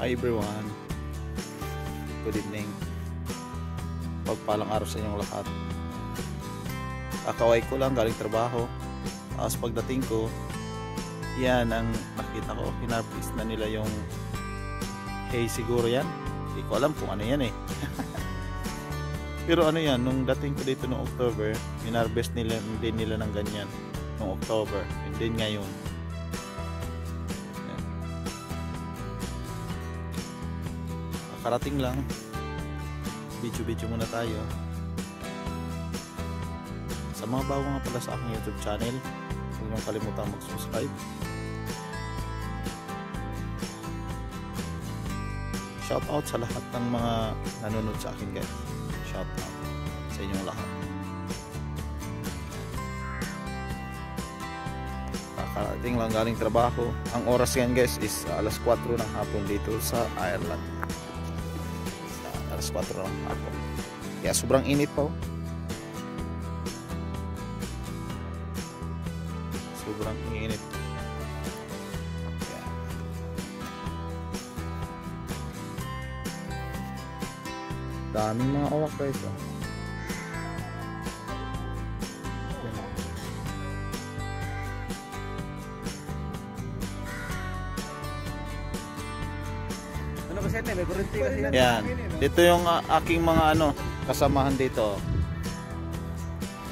Hi everyone, good evening. Pagpalang araw sa inyong lahat. Kakaway ko lang galing trabaho. Tapos pagdating ko, yan ang nakita ko, hinarvest na nila yung hay siguro yan. Hindi ko alam kung ano yan eh. Pero ano yan, nung dating ko dito noong October, hinarvest nila din nila ng ganyan noong October, and then ngayon. Yan. Karating lang. Video muna tayo. Sa mga bago nga pala sa aking YouTube channel, huwag niyong kalimutan mag-subscribe. Shout out sa lahat ng mga nanonood sa akin guys. Shout out sa inyong lahat. Kakarating lang galing trabaho. Ang oras yan guys is alas 4 ng hapon dito sa Ireland. Alas 4 ng hapon. Kaya sobrang init pa oh. Sobrang init. Daming mga uwak guys oh. Ano kasi ito? May kurente kasi yan. Yan. Dito yung aking mga kasamahan dito.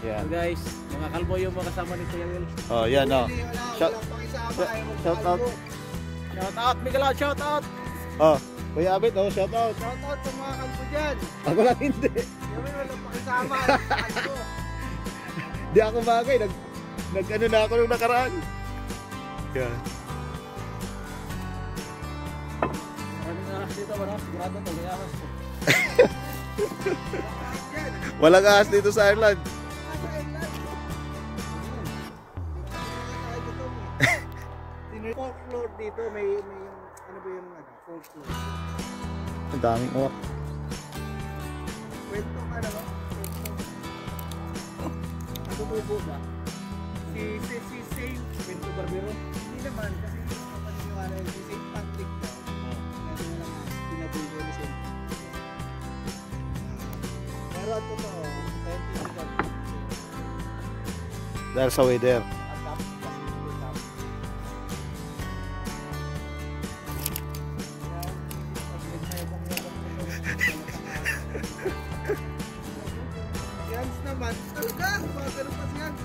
Yan. So guys, mga kalbo yung mga kasama ni Kuya Will. Oh, yan oh. Shout out. Shout out, Miguel, shout out. Oh, Kuya Abit oh, shout out. Shout out sa mga kalbo dyan. Ako lang hindi. Yung walang pakisama. Di ako bagay, nag-ano na ako nung nakaraan. Yan. Maraming ahas dito, maraming sigurado ito, may ahas. Walang ahas dito sa Ireland. Fourth floor dito, may yung, ano ba yung fourth floor? Ang daming uwak. Kwento ka na ba? Natutubo ba? Si Saint Kwento Barbero? Hindi naman, kasi yung paniniwala yun, si Saint Patrick daw. Kasi na lang pinabulga ni Saint Patrick. Pero ang totoo, scientific. Dahil sa weather. Yans naman, talaga, mga pa si Yans.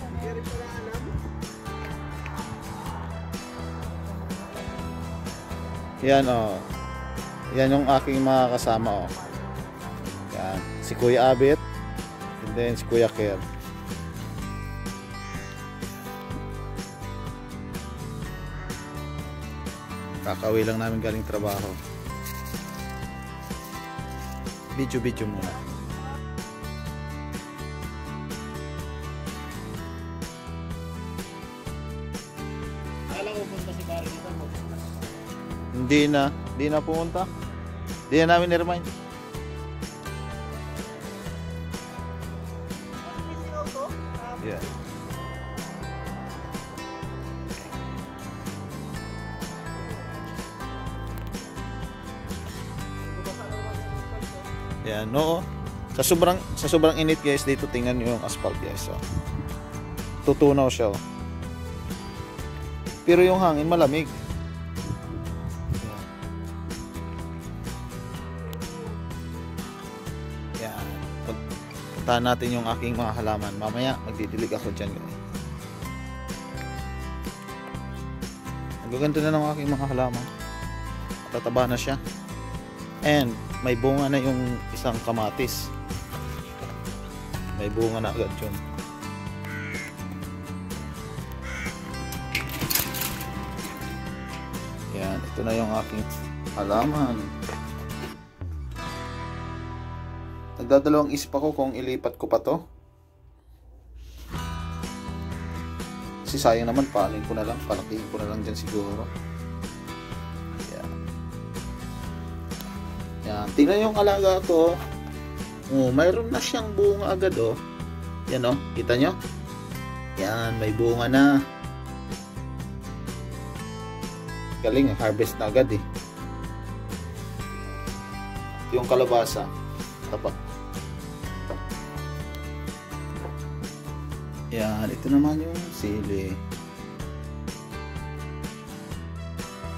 Hindi rin pala alam. Yan oh. Yan yung aking mga kasama oh. Yan, si Kuya Abit and then si Kuya Ker. Kakauwi lang namin galing trabaho. Video muna. Alam ko punta si Barry dito mo. Hindi na pumunta. Hindi na namin niremind. Yeah. Yan, no. Sa sobrang init guys, dito tingnan niyo yung asphalt guys. So, tutunaw siya. Oh. Pero yung hangin malamig. Yan. Puntahan natin yung aking mga halaman. Mamaya magdidilig ako dyan guys. Ang gaganda na ng aking mga halaman. Tataba na siya. And may bunga na yung isang kamatis. May bunga na agad yun. Yan, ito na yung aking halaman. Nagdadalawang isip ako kung ilipat ko pa to. Kasi sayang naman, palakihin ko na lang dyan siguro. Yan, tingnan yung alaga ko. Oh, mayroon na siyang bunga agad oh. Yan oh, kita nyo? Yan, may bunga na. Galing, harvest na agad eh. Yung kalabasa, tapat. Yan, ito naman yung sili.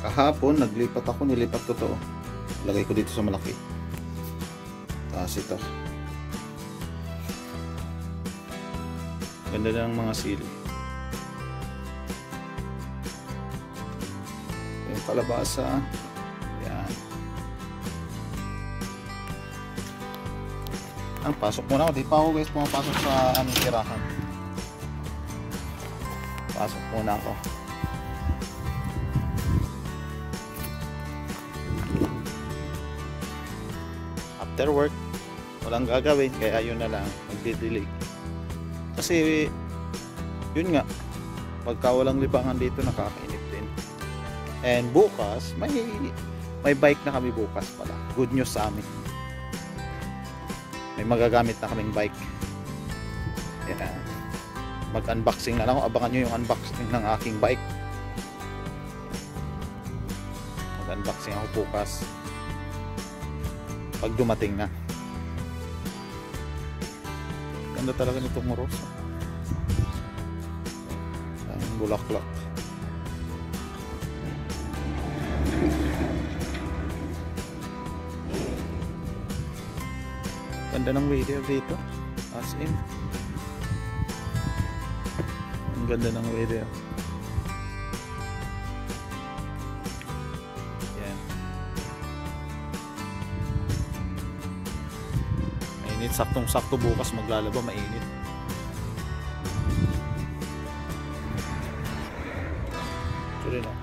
Kahapon, naglipat ako, nilipat ko to. Lagay ko dito sa malaki. Tapos ito. Ganda ng mga sili. Yung kalabasa. Yan. Pasok muna ako. Di pa ako guys pumapasok sa aming tirahan. Pasok muna ako. After work, walang gagawin, kaya yun na lang, magdidilig. Kasi yun nga, pagka walang libangan dito, nakakainip din. And bukas, may bike na kami bukas pala. Good news sa amin. May magagamit na kaming bike. Yan. Mag-unboxing na lang ako. Abangan nyo yung unboxing ng aking bike. Mag-unboxing ako bukas pag dumating na. Ganda talaga nitong moros. Ang bulaklak. Ganda ng weather dito. As in, ang ganda ng weather. Yan. Mainit. Saktong-sakto bukas maglalaba. Mainit. Ito rin oh.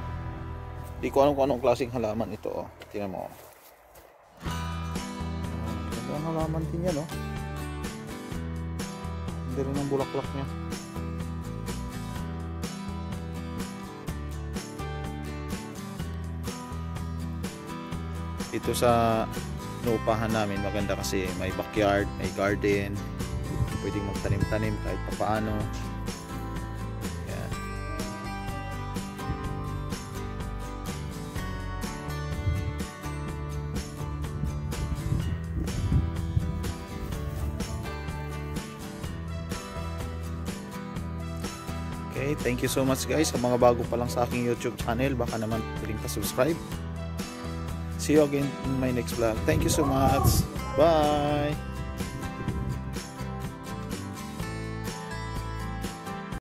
Di ko alam kung anong klaseng halaman ito oh. Tingnan mo oh. Ang halaman din yan, no? Hindi rin ang bulaklak niya. Dito sa inuupahan namin, maganda kasi may backyard, may garden. Pwedeng magtanim-tanim kahit papaano. Yan. Okay, thank you so much guys. Sa mga bago pa lang sa aking YouTube channel, baka naman piling pa-subscribe. See you again in my next vlog. Thank you so much. Bye!